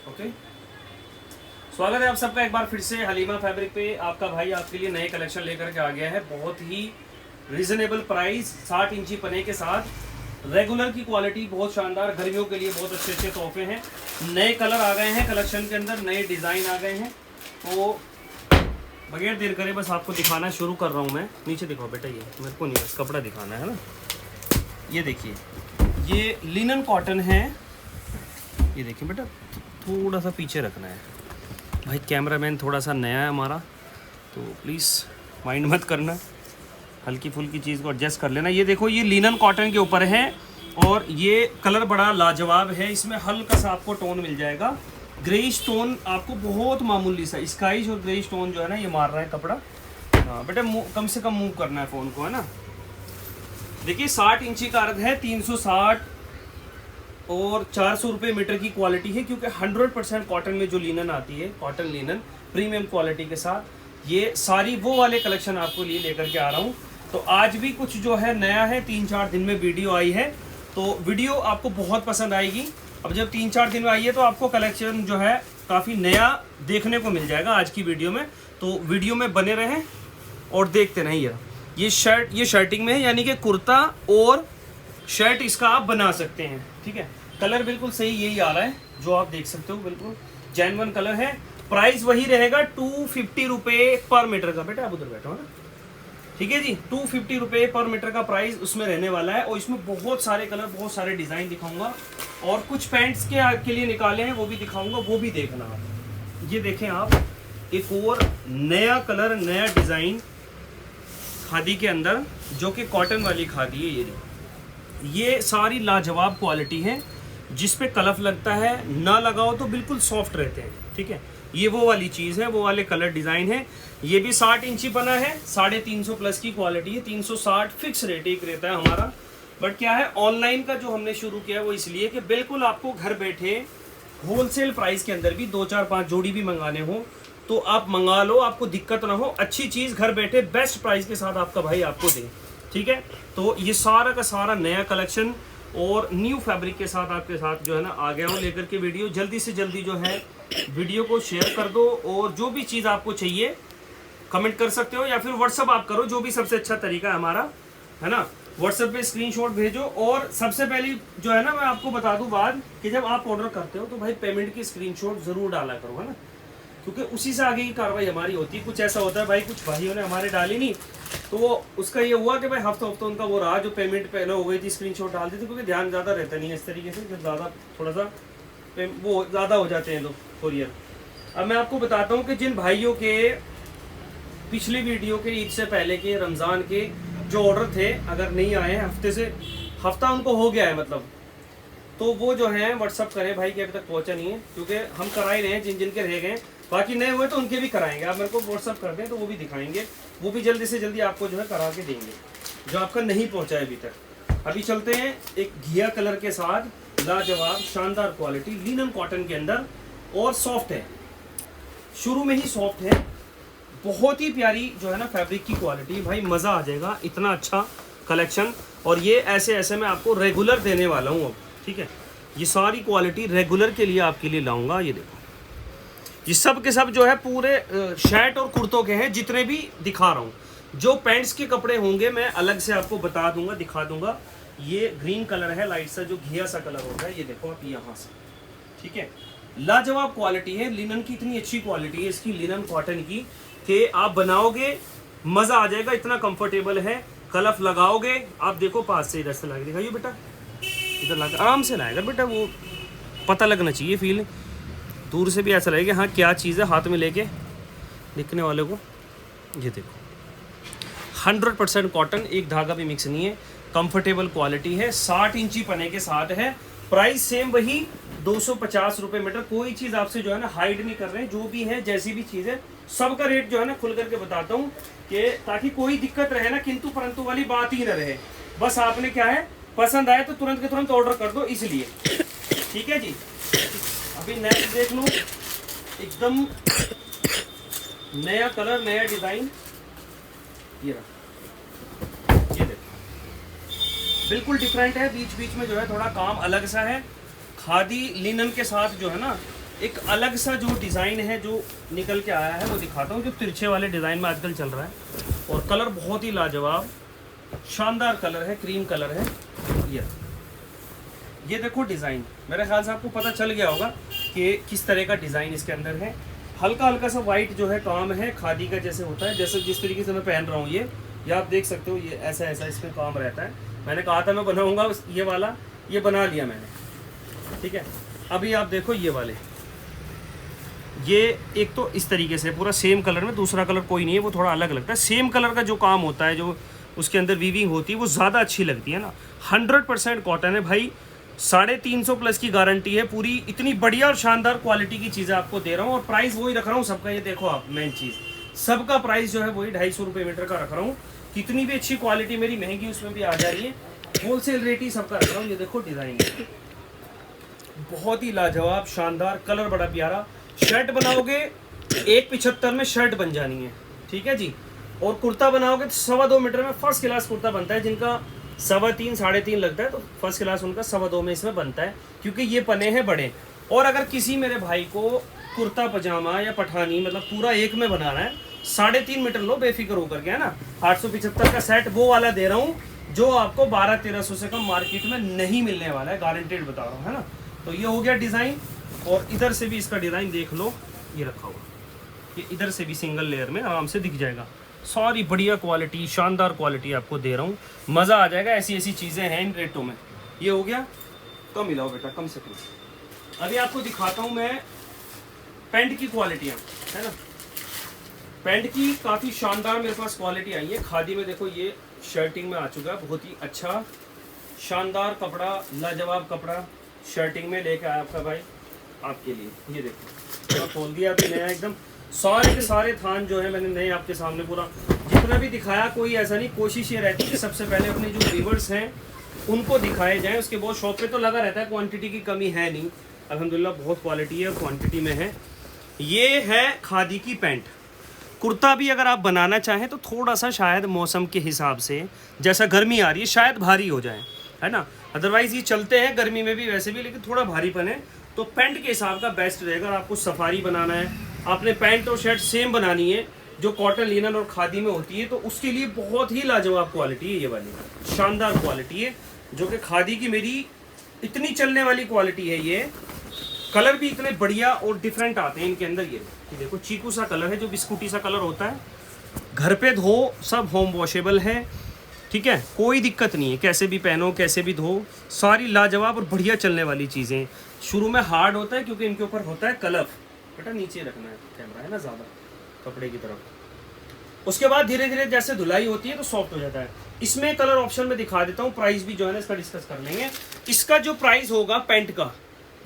Okay, स्वागत है आप सबका एक बार फिर से हलीमा फैब्रिक पे। आपका भाई आपके लिए नए कलेक्शन लेकर के आ गया है। बहुत ही रीजनेबल प्राइस, 60 इंची पने के साथ, रेगुलर की क्वालिटी, बहुत शानदार। गर्मियों के लिए बहुत अच्छे अच्छे तोहफे हैं। नए कलर आ गए हैं कलेक्शन के अंदर, नए डिज़ाइन आ गए हैं। तो बगैर देर करे बस आपको दिखाना शुरू कर रहा हूँ मैं। नीचे दिखाओ बेटा, ये मेरे को नहीं, बस कपड़ा दिखाना है ना। ये देखिए, ये लिनन कॉटन है। ये देखिए बेटा, थोड़ा सा पीछे रखना है भाई, कैमरामैन थोड़ा सा नया है हमारा, तो प्लीज़ माइंड मत करना, हल्की फुल्की चीज़ को एडजस्ट कर लेना। ये देखो, ये लिनन कॉटन के ऊपर है और ये कलर बड़ा लाजवाब है। इसमें हल्का सा आपको टोन मिल जाएगा, ग्रेइश टोन आपको, बहुत मामूली सा स्काइश और ग्रेइश टोन जो है ना, ये मार रहा है कपड़ा। हाँ बेटा, कम से कम मूव करना है फ़ोन को, है ना। देखिए 60 इंची का अर्थ है, 360 और 400 रुपये मीटर की क्वालिटी है, क्योंकि 100% कॉटन में जो लिनन आती है, कॉटन लिनन प्रीमियम क्वालिटी के साथ, ये सारी वो वाले कलेक्शन आपको लिए लेकर के आ रहा हूँ। तो आज भी कुछ जो है नया है, 3-4 दिन में वीडियो आई है, तो वीडियो आपको बहुत पसंद आएगी। अब जब 3-4 दिन में आई है तो आपको कलेक्शन जो है काफ़ी नया देखने को मिल जाएगा आज की वीडियो में। तो वीडियो में बने रहें और देखते रहें। ये शर्ट, ये शर्टिंग में है, यानी कि कुर्ता और शर्ट इसका आप बना सकते हैं। ठीक है, कलर बिल्कुल सही यही आ रहा है जो आप देख सकते हो, बिल्कुल जेन्युइन कलर है। प्राइस वही रहेगा 250 रुपये पर मीटर का। बेटा आप उधर बैठो ना, ठीक है जी। 250 रुपये पर मीटर का प्राइस उसमें रहने वाला है। और इसमें बहुत सारे कलर, बहुत सारे डिज़ाइन दिखाऊंगा, और कुछ पैंट्स के लिए निकाले हैं वो भी दिखाऊंगा, वो भी देखना आप। ये देखें आप, एक और नया कलर, नया डिज़ाइन खादी के अंदर, जो कि कॉटन वाली खादी है। ये सारी लाजवाब क्वालिटी है, जिस पे कलफ लगता है, ना लगाओ तो बिल्कुल सॉफ्ट रहते हैं। ठीक है, ये वो वाली चीज़ है, वो वाले कलर डिज़ाइन है। ये भी 60 इंची बना है, 350 प्लस की क्वालिटी है। 360 फिक्स रेट एक रहता है हमारा। बट क्या है, ऑनलाइन का जो हमने शुरू किया है वो इसलिए कि बिल्कुल आपको घर बैठे होलसेल प्राइस के अंदर भी 2-4-5 जोड़ी भी मंगाने हो तो आप मंगा लो, आपको दिक्कत ना हो। अच्छी चीज़ घर बैठे बेस्ट प्राइस के साथ आपका भाई आपको दे। ठीक है, तो ये सारा का सारा नया कलेक्शन और न्यू फैब्रिक के साथ आपके साथ जो है ना आ गया हूँ लेकर के वीडियो। जल्दी से जल्दी जो है वीडियो को शेयर कर दो, और जो भी चीज़ आपको चाहिए कमेंट कर सकते हो, या फिर व्हाट्सअप आप करो, जो भी सबसे अच्छा तरीका है हमारा, है ना। व्हाट्सएप पे स्क्रीनशॉट भेजो। और सबसे पहली जो है ना, मैं आपको बता दूं बात, कि जब आप ऑर्डर करते हो तो भाई पेमेंट की स्क्रीनशॉट ज़रूर डाला करो, है ना, क्योंकि उसी से आगे की कार्रवाई हमारी होती है। कुछ ऐसा होता है भाई, कुछ भाइयों ने हमारे डाली नहीं, तो वो उसका ये हुआ कि भाई हफ्ता उनका वो रहा, जो पेमेंट पहले हो गई थी, स्क्रीनशॉट डाल दी थी, क्योंकि ध्यान ज़्यादा रहता नहीं है इस तरीके से, जब ज़्यादा थोड़ा सा वो ज़्यादा हो जाते हैं लोग कोरियर। अब मैं आपको बताता हूँ कि जिन भाइयों के पिछली वीडियो के ईद से पहले के, रमज़ान के जो ऑर्डर थे, अगर नहीं आए हैं, हफ्ता उनको हो गया है मतलब, तो वो जो है व्हाट्सअप करें भाई कि अभी तक पहुंचा नहीं है, क्योंकि हम करा ही रहे हैं जिन जिन के रह गए। बाकी नए हुए तो उनके भी कराएंगे, आप मेरे को व्हाट्सअप कर दें तो वो भी दिखाएंगे, वो भी जल्दी से जल्दी आपको जो है करा के देंगे, जो आपका नहीं पहुंचा है अभी तक। अभी चलते हैं एक घिया कलर के साथ, लाजवाब शानदार क्वालिटी, लिनन कॉटन के अंदर, और सॉफ्ट है, शुरू में ही सॉफ्ट है। बहुत ही प्यारी जो है ना फैब्रिक की क्वालिटी, भाई मज़ा आ जाएगा, इतना अच्छा कलेक्शन। और ये ऐसे मैं आपको रेगुलर देने वाला हूँ अब। ठीक है, ये सारी क्वालिटी रेगुलर के लिए आपके लिए लाऊंगा। ये देखो, ये सब के सब जो है पूरे शर्ट और कुर्तों के हैं, जितने भी दिखा रहा हूँ। जो पैंट्स के कपड़े होंगे मैं अलग से आपको बता दूंगा, दिखा दूंगा। ये ग्रीन कलर है, लाइट सा जो घिया सा कलर होता है, ये देखो आप यहाँ से। ठीक है, लाजवाब क्वालिटी है, लिनन की इतनी अच्छी क्वालिटी है इसकी, लिनन कॉटन की, कि आप बनाओगे मज़ा आ जाएगा, इतना कंफर्टेबल है। कलफ लगाओगे आप, देखो पास से इधर से लगा दिखाइए बेटा, इधर लगा, आराम से लाएगा बेटा, वो पता लगना चाहिए फील, दूर से भी ऐसा लगेगा हाँ क्या चीज़ है, हाथ में लेके दिखने वाले को। ये देखो 100% कॉटन, एक धागा भी मिक्स नहीं है, कंफर्टेबल क्वालिटी है, 60 इंची पने के साथ है। प्राइस सेम वही 250 रुपये मीटर। कोई चीज़ आपसे जो है ना हाइड नहीं कर रहे हैं, जो भी है जैसी भी चीज़ है सबका रेट जो है ना खुल करके बताता हूँ, कि ताकि कोई दिक्कत रहे ना, किंतु परंतु वाली बात ही ना रहे। बस आपने क्या है, पसंद आए तो तुरंत के तुरंत ऑर्डर कर दो, इसलिए। ठीक है जी, अभी नेक्स्ट देख लो, एकदम नया कलर, नया डिज़ाइन, ये देखो बिल्कुल डिफरेंट है। बीच बीच में जो है थोड़ा काम अलग सा है। खादी लिनन के साथ जो है ना एक अलग सा जो डिज़ाइन है जो निकल के आया है वो दिखाता हूँ, जो तिरछे वाले डिज़ाइन में आजकल चल रहा है। और कलर बहुत ही लाजवाब शानदार कलर है, क्रीम कलर है। ये देखो डिज़ाइन, मेरे ख्याल से आपको पता चल गया होगा कि किस तरह का डिज़ाइन इसके अंदर है। हल्का हल्का सा वाइट जो है काम है, खादी का जैसे होता है, जैसे जिस तरीके से मैं पहन रहा हूँ ये आप देख सकते हो, ये ऐसा ऐसा इसमें काम रहता है। मैंने कहा था मैं बनाऊँगा ये वाला, ये बना लिया मैंने, ठीक है। अभी आप देखो ये वाले, ये एक तो इस तरीके से पूरा सेम कलर में, दूसरा कलर कोई नहीं है, वो थोड़ा अलग लगता है। सेम कलर का जो काम होता है, जो उसके अंदर वीविंग होती है, वो ज़्यादा अच्छी लगती है ना। 100% कॉटन है भाई, 350 प्लस की गारंटी है पूरी। इतनी बढ़िया और शानदार क्वालिटी की चीज़ें आपको दे रहा हूँ, और प्राइस वही रख रहा हूँ सबका। ये देखो आप, मेन चीज़ सबका प्राइस जो है वही 250 रुपये मीटर का रख रहा हूँ। कितनी भी अच्छी क्वालिटी मेरी महंगी उसमें भी आ जा रही है, होलसेल रेट ही सबका रख रहा हूँ। ये देखो डिज़ाइन बहुत ही लाजवाब शानदार, कलर बड़ा प्यारा। शर्ट बनाओगे 175 में शर्ट बन जानी है, ठीक है जी। और कुर्ता बनाओगे तो 2.25 मीटर में फर्स्ट क्लास कुर्ता बनता है। जिनका 3.25 3.5 लगता है तो फर्स्ट क्लास उनका 2.25 में इसमें बनता है, क्योंकि ये पने हैं बड़े। और अगर किसी मेरे भाई को कुर्ता पजामा या पठानी मतलब पूरा एक में बनाना है, 3.5 मीटर लो बेफिक्र होकर के, है ना। 875 का सेट वो वाला दे रहा हूँ, जो आपको 1200-1300 से कम मार्केट में नहीं मिलने वाला है, गारंटेड बता रहा हूँ, है ना। तो ये हो गया डिज़ाइन। और इधर से भी इसका डिज़ाइन देख लो, ये रखा हुआ, ये इधर से भी सिंगल लेयर में आराम से दिख जाएगा। सारी बढ़िया क्वालिटी, शानदार क्वालिटी आपको दे रहा हूँ, मज़ा आ जाएगा। ऐसी ऐसी चीज़ें हैं इन रेटों में। ये हो गया, कम मिलाओ बेटा, कम से कम। अभी आपको दिखाता हूँ मैं पैंट की क्वालिटियाँ, है ना। पैंट की काफ़ी शानदार मेरे पास क्वालिटी आई है। खादी में देखो ये शर्टिंग में आ चुका है, बहुत ही अच्छा शानदार कपड़ा, लाजवाब कपड़ा शर्टिंग में लेके आया आपका भाई आपके लिए। ये देखो खोल दिया अभी नया एकदम, सारे के सारे थान जो है मैंने नए आपके सामने पूरा जितना भी दिखाया। कोई ऐसा नहीं, कोशिश ये रहती है कि सबसे पहले अपने जो व्यूअर्स हैं उनको दिखाए जाएं। उसके बहुत शॉप पे तो लगा रहता है, क्वांटिटी की कमी है नहीं, अल्हम्दुलिल्लाह बहुत क्वालिटी है और क्वांटिटी में है। ये है खादी की पैंट। कुर्ता भी अगर आप बनाना चाहें तो थोड़ा सा शायद मौसम के हिसाब से, जैसा गर्मी आ रही है, शायद भारी हो जाए, है ना। अदरवाइज़ ये चलते हैं गर्मी में भी वैसे भी, लेकिन थोड़ा भारीपन है। तो पैंट के हिसाब का बेस्ट रहेगा। अगर आपको सफारी बनाना है, आपने पैंट और शर्ट सेम बनानी है जो कॉटन, लिनन और खादी में होती है, तो उसके लिए बहुत ही लाजवाब क्वालिटी है ये वाली, शानदार क्वालिटी है, जो कि खादी की मेरी इतनी चलने वाली क्वालिटी है। ये कलर भी इतने बढ़िया और डिफरेंट आते हैं इनके अंदर। ये देखो चीकू सा कलर है, जो बिस्कुटी सा कलर होता है, घर पे धो सब होम वॉशेबल है, ठीक है, कोई दिक्कत नहीं है, कैसे भी पहनो कैसे भी धो, सारी लाजवाब और बढ़िया चलने वाली चीज़ें। शुरू में हार्ड होता है क्योंकि इनके ऊपर होता है कलफ, बेटा नीचे रखना है कैमरा, है ना, ज़्यादा कपड़े की तरफ। उसके बाद धीरे धीरे जैसे धुलाई होती है तो सॉफ्ट हो जाता है। इसमें कलर ऑप्शन में दिखा देता हूँ, प्राइस भी जो है ना इसका डिस्कस कर लेंगे। इसका जो प्राइस होगा पैंट का,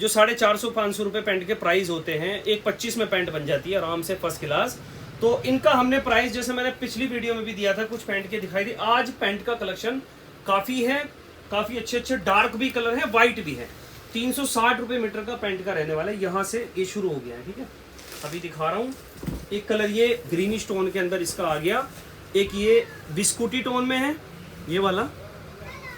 जो 450-500 रुपये पैंट के प्राइस होते हैं, 1.25 में पैंट बन जाती है आराम से फर्स्ट क्लास। तो इनका हमने प्राइस, जैसे मैंने पिछली वीडियो में भी दिया था, कुछ पैंट के दिखाई दी। आज पैंट का कलेक्शन काफ़ी है, काफ़ी अच्छे अच्छे डार्क भी कलर हैं, वाइट भी है। 360 रुपये मीटर का पैंट का रहने वाला है। यहाँ से ये शुरू हो गया है, ठीक है। अभी दिखा रहा हूँ, एक कलर ये ग्रीनिश टोन के अंदर इसका आ गया, एक ये बिस्कुटी टोन में है ये वाला,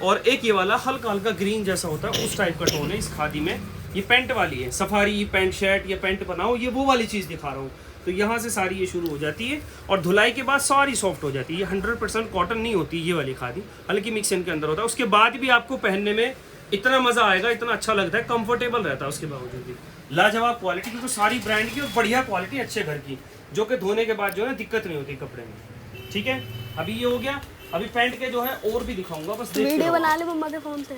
और एक ये वाला हल्का हल्का ग्रीन जैसा होता है उस टाइप का टोन है इस खादी में। ये पैंट वाली है, सफारी पैंट शर्ट या पैंट बनाओ, ये वो वाली चीज़ दिखा रहा हूँ। तो यहाँ से सारी ये शुरू हो जाती है और धुलाई के बाद सारी सॉफ्ट हो जाती है। ये 100% कॉटन नहीं होती ये वाली खादी, हालांकि मिक्स इनके अंदर होता है। उसके बाद भी आपको पहनने में इतना मज़ा आएगा, इतना अच्छा लगता है, कंफर्टेबल रहता है उसके बावजूद भी। लाजवाब क्वालिटी, क्योंकि सारी ब्रांड की और बढ़िया क्वालिटी, अच्छे घर की, जो कि धोने के बाद जो है दिक्कत नहीं होती कपड़े में, ठीक है। अभी ये हो गया। अभी पैंट के जो है और भी दिखाऊंगा, बस वीडियो बना ले मम्मा के फ़ोन से।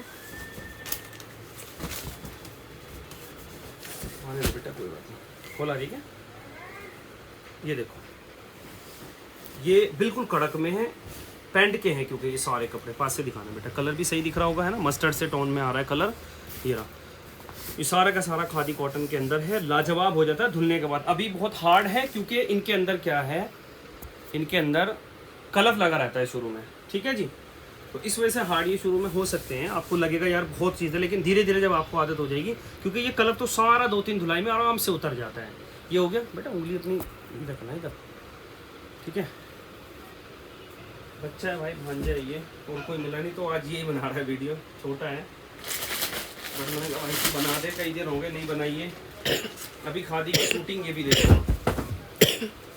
बेटा कोई बात नहीं, खोला ठीक है। ये देखो, ये बिल्कुल कड़क में है, पैंट के हैं क्योंकि ये सारे कपड़े। पास से दिखाना बेटा, कलर भी सही दिख रहा होगा, है ना, मस्टर्ड से टोन में आ रहा है कलर। ये रहा, ये सारा का सारा खादी कॉटन के अंदर है, लाजवाब हो जाता है धुलने के बाद। अभी बहुत हार्ड है क्योंकि इनके अंदर क्या है, इनके अंदर कलफ लगा रहता है शुरू में, ठीक है जी। तो इस वजह से हार्ड ये शुरू में हो सकते हैं, आपको लगेगा यार बहुत चीज़ है, लेकिन धीरे धीरे जब आपको आदत हो जाएगी, क्योंकि ये कलफ तो सारा 2-3 धुलाई में आराम से उतर जाता है। ये हो गया बेटा, उंगली अपनी रखना है इधर, ठीक है। बच्चा है भाई, भांजा है ये, और कोई मिला नहीं तो आज यही बना रहा है वीडियो, छोटा है, बट मैंने कहा भाई बना दे, कई दिन हो गए नहीं बनाइए, अभी खादी की शूटिंग ये भी देखो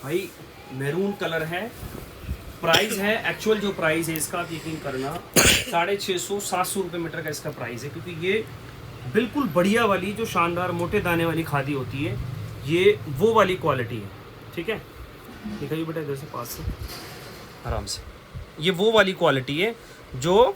भाई, मैरून कलर है। प्राइस है, एक्चुअल जो प्राइस है इसका आप यकीन करना 650-700 रुपये मीटर का इसका प्राइस है, क्योंकि ये बिल्कुल बढ़िया वाली जो शानदार मोटे दाने वाली खादी होती है, ये वो वाली क्वालिटी है। ठीक है, दिखाइए बेटा इधर से पास से आराम से। ये वो वाली क्वालिटी है जो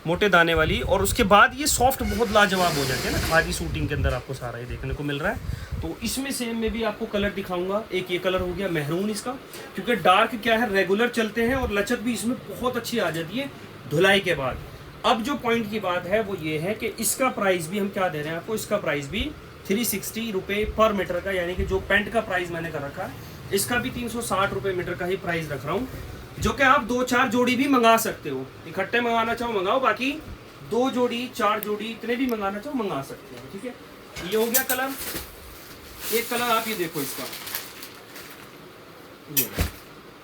मोटे दाने वाली, और उसके बाद ये सॉफ्ट बहुत लाजवाब हो जाते हैं ना खादी शूटिंग के अंदर, आपको सारा ये देखने को मिल रहा है। तो इसमें सेम में भी आपको कलर दिखाऊंगा। एक ये कलर हो गया मैरून इसका, क्योंकि डार्क क्या है रेगुलर चलते हैं और लचक भी इसमें बहुत अच्छी आ जाती है धुलाई के बाद। अब जो पॉइंट की बात है वो ये है कि इसका प्राइस भी हम क्या दे रहे हैं आपको, इसका प्राइस भी 360 रुपये पर मीटर का, यानी कि जो पैंट का प्राइस मैंने कर रखा है इसका भी 360 रुपये मीटर का ही प्राइस रख रहा हूँ, जो कि आप 2-4 जोड़ी भी मंगा सकते हो। इकट्ठे मंगाना चाहो मंगाओ, बाकी 2 जोड़ी 4 जोड़ी इतने भी मंगाना चाहो मंगा सकते हो। ठीक है, ये हो गया कलर। एक कलर आप ये देखो इसका,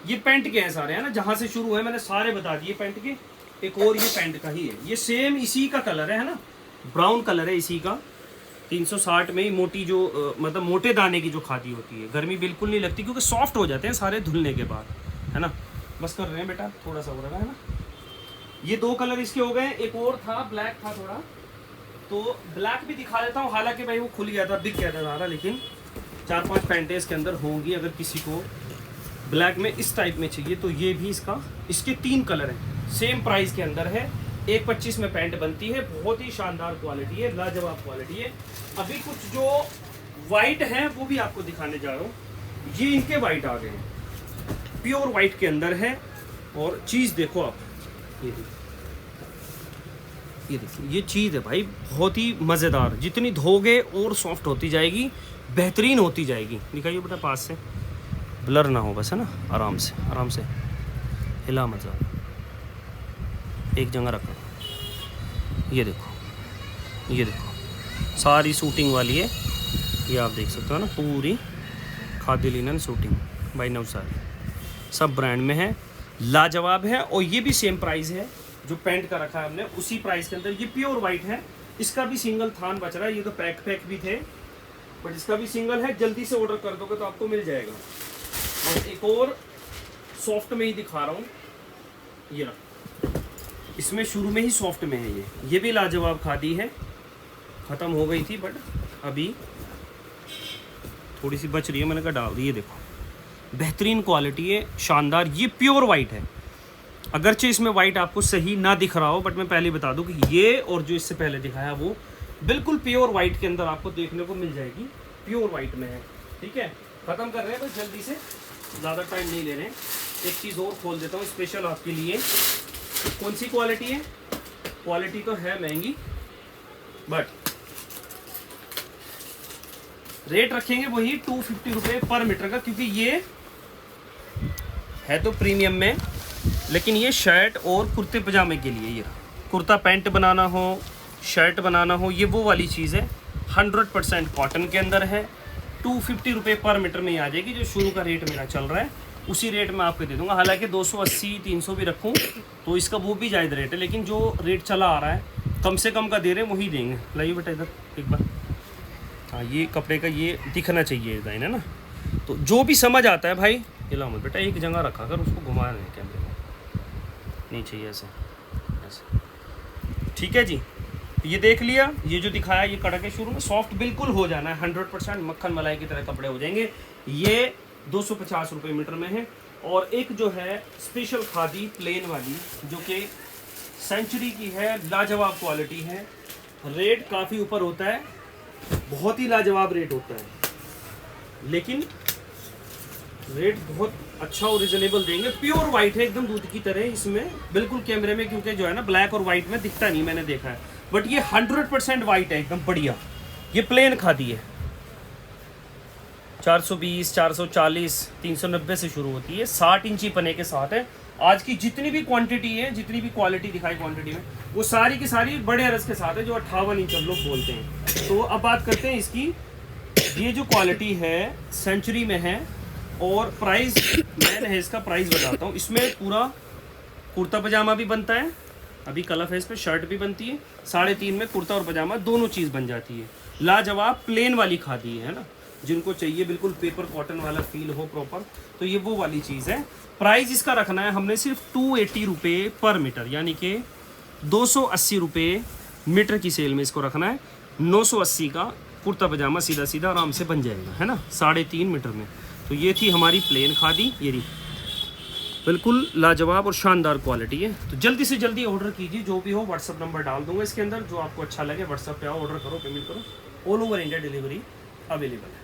ये पैंट के हैं सारे, है ना, जहां से शुरू है मैंने सारे बता दिए पैंट के। एक और ये पैंट का ही है, ये सेम इसी का कलर है ना, ब्राउन कलर है इसी का। 360 में ही मोटी जो मतलब मोटे दाने की जो खादी होती है, गर्मी बिल्कुल नहीं लगती क्योंकि सॉफ्ट हो जाते हैं सारे धुलने के बाद, है ना। बस कर रहे हैं बेटा, थोड़ा सा हो रहा है ना। ये 2 कलर इसके हो गए। एक और था, ब्लैक था थोड़ा, तो ब्लैक भी दिखा देता हूँ। हालांकि भाई वो खुल गया था, बिक गया था ज़्यादा, लेकिन 4-5 पैंटें इसके अंदर होंगी। अगर किसी को ब्लैक में इस टाइप में चाहिए तो ये भी इसके 3 कलर हैं, सेम प्राइस के अंदर है। 1.25 में पैंट बनती है, बहुत ही शानदार क्वालिटी है, लाजवाब क्वालिटी है। अभी कुछ जो वाइट हैं वो भी आपको दिखाने जा रहा हूँ। ये इनके वाइट आ गए हैं, प्योर वाइट के अंदर है। और चीज़ देखो आप, ये देखिए, ये चीज़ है भाई बहुत ही मज़ेदार। जितनी धोगे और सॉफ्ट होती जाएगी, बेहतरीन होती जाएगी। दिखाइए बेटा पास से, ब्लर ना हो बस, है ना। आराम से हिला मत ज़्यादा, एक जगह रखो। ये देखो सारी शूटिंग वाली है, ये आप देख सकते हो ना, पूरी khadi linen suiting by Navsari, सब ब्रांड में है, लाजवाब है। और ये भी सेम प्राइस है जो पैंट का रखा है हमने, उसी प्राइस के अंदर। ये प्योर वाइट है, इसका भी सिंगल थान बच रहा है। ये तो पैक भी थे, बट इसका भी सिंगल है। जल्दी से ऑर्डर कर दोगे तो आपको मिल जाएगा। और एक और सॉफ्ट में ही दिखा रहा हूँ, ये रहा, इसमें शुरू में ही सॉफ्ट में है। ये भी लाजवाब खादी है, ख़त्म हो गई थी बट अभी थोड़ी सी बच रही है, मैंने कहा डाल दी। ये देखो बेहतरीन क्वालिटी है, शानदार। ये प्योर वाइट है, अगरचे इसमें वाइट आपको सही ना दिख रहा हो, बट मैं पहले बता दूं कि ये और जो इससे पहले दिखाया वो बिल्कुल प्योर वाइट के अंदर आपको देखने को मिल जाएगी, प्योर वाइट में है। ठीक है, ख़त्म कर रहे हैं बस जल्दी से, ज़्यादा टाइम नहीं ले रहे हैं। एक चीज़ और खोल देता हूँ स्पेशल आपके लिए। कौन सी क्वालिटी है? क्वालिटी तो है महंगी, बट रेट रखेंगे वही 250 रुपये पर मीटर का, क्योंकि ये है तो प्रीमियम में, लेकिन ये शर्ट और कुर्ते पजामे के लिए, ये कुर्ता पैंट बनाना हो, शर्ट बनाना हो, ये वो वाली चीज़ है। 100% कॉटन के अंदर है। 250 रुपये पर मीटर में ही आ जाएगी। जो शुरू का रेट मेरा चल रहा है उसी रेट में आपको दे दूंगा। हालांकि 280-300 भी रखूं तो इसका वो भी जायज़ रेट है, लेकिन जो रेट चला आ रहा है कम से कम का दे रहे हैं वही देंगे। लाइए बेटा इधर एक बार, हाँ ये कपड़े का ये दिखना चाहिए डिज़ाइन, है ना। तो जो भी समझ आता है भाई, हिला मत बेटा, एक जगह रखा कर, उसको घुमा नहीं कैमरे में, नहीं चाहिए ऐसे। ठीक है जी, ये देख लिया। ये जो दिखाया ये कड़क है, शुरू में सॉफ्ट बिल्कुल हो जाना है, 100% मक्खन मलाई की तरह कपड़े हो जाएंगे। ये 250 रुपये मीटर में है। और एक जो है स्पेशल खादी प्लेन वाली, जो कि सेंचुरी की है, लाजवाब क्वालिटी है। रेट काफ़ी ऊपर होता है, बहुत ही लाजवाब रेट होता है, लेकिन रेट बहुत अच्छा और रिजनेबल देंगे। प्योर वाइट है, एकदम दूध की तरह। इसमें बिल्कुल कैमरे में क्योंकि जो है ना ब्लैक और वाइट में दिखता नहीं, मैंने देखा है, बट ये 100% वाइट है, एकदम बढ़िया। ये प्लेन खादी है, 420, 440, 390 से शुरू होती है। 60 इंची पने के साथ है। आज की जितनी भी क्वांटिटी है, जितनी भी क्वालिटी दिखाई क्वांटिटी में, वो सारी की सारी बड़े अरज के साथ है, जो 58 इंच हम लोग बोलते हैं। तो अब बात करते हैं इसकी। ये जो क्वालिटी है सेंचुरी में है, और प्राइस मैंने है इसका प्राइस बताता हूँ। इसमें पूरा कुर्ता पजामा भी बनता है, अभी कलर फेस पे शर्ट भी बनती है। 3.5 में कुर्ता और पजामा दोनों चीज़ बन जाती है। लाजवाब प्लेन वाली खादी है ना, जिनको चाहिए बिल्कुल पेपर कॉटन वाला फील हो प्रॉपर, तो ये वो वाली चीज़ है। प्राइस इसका रखना है हमने सिर्फ 280 रुपये पर मीटर, यानी कि 280 रुपये मीटर की सेल में इसको रखना है। 980 का कुर्ता पजामा सीधा सीधा आराम से बन जाएगा, है ना, 3.5 मीटर में। तो ये थी हमारी प्लेन खादी, ये रही, बिल्कुल लाजवाब और शानदार क्वालिटी है। तो जल्दी से जल्दी ऑर्डर कीजिए, जो भी हो व्हाट्सअप नंबर डाल दूंगा इसके अंदर, जो आपको अच्छा लगे व्हाट्सअप पे आओ, ऑर्डर करो, पेमेंट करो, all over India delivery available है।